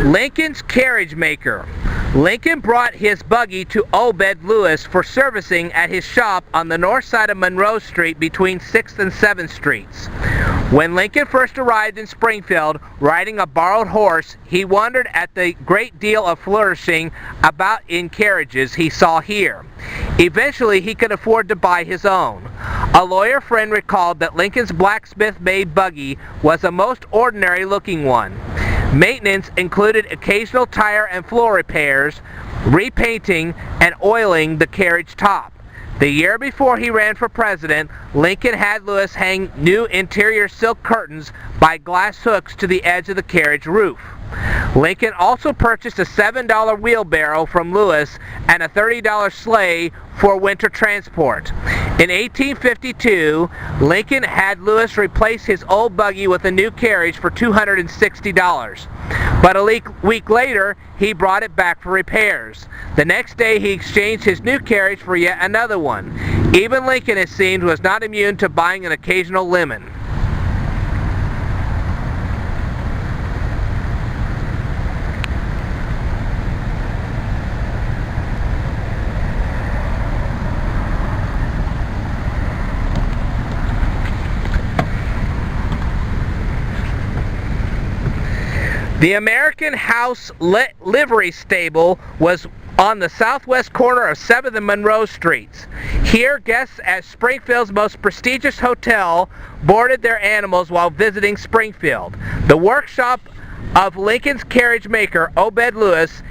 Lincoln's carriage maker. Lincoln brought his buggy to Obed Lewis for servicing at his shop on the north side of Monroe Street between 6th and 7th Streets. When Lincoln first arrived in Springfield riding a borrowed horse, he wondered at the great deal of flourishing about in carriages he saw here. Eventually, he could afford to buy his own. A lawyer friend recalled that Lincoln's blacksmith-made buggy was a most ordinary-looking one. Maintenance included occasional tire and floor repairs, repainting, and oiling the carriage top. The year before he ran for president, Lincoln had Lewis hang new interior silk curtains by glass hooks to the edge of the carriage roof. Lincoln also purchased a $7 wheelbarrow from Lewis and a $30 sleigh for winter transport. In 1852, Lincoln had Lewis replace his old buggy with a new carriage for $260. But a week later, he brought it back for repairs. The next day, he exchanged his new carriage for yet another one. Even Lincoln, it seemed, was not immune to buying an occasional lemon. The American House Livery Stable was on the southwest corner of 7th and Monroe Streets. Here, guests at Springfield's most prestigious hotel boarded their animals while visiting Springfield. The workshop of Lincoln's carriage maker, Obed Lewis,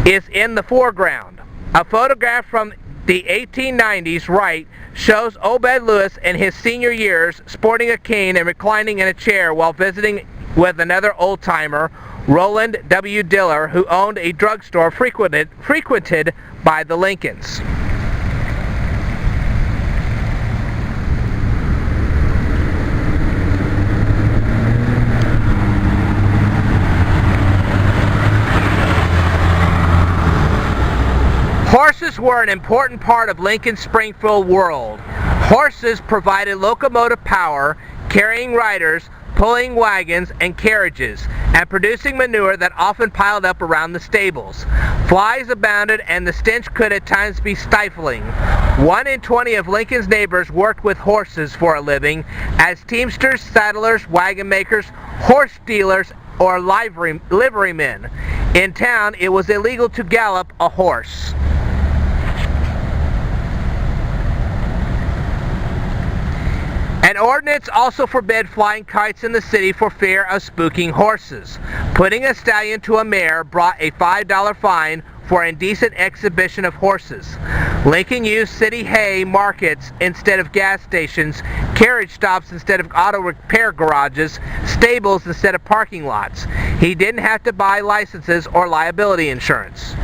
is in the foreground. A photograph from the 1890s right shows Obed Lewis in his senior years sporting a cane and reclining in a chair while visiting with another old-timer, Roland W. Diller, who owned a drugstore frequented by the Lincolns. Horses were an important part of Lincoln's Springfield world. Horses provided locomotive power, carrying riders, pulling wagons and carriages, and producing manure that often piled up around the stables. Flies abounded, and the stench could at times be stifling. 1 in 20 of Lincoln's neighbors worked with horses for a living as teamsters, saddlers, wagon makers, horse dealers, or liverymen. In town, it was illegal to gallop a horse. An ordinance also forbade flying kites in the city for fear of spooking horses. Putting a stallion to a mare brought a $5 fine for indecent exhibition of horses. Lincoln used city hay markets instead of gas stations, carriage stops instead of auto repair garages, stables instead of parking lots. He didn't have to buy licenses or liability insurance.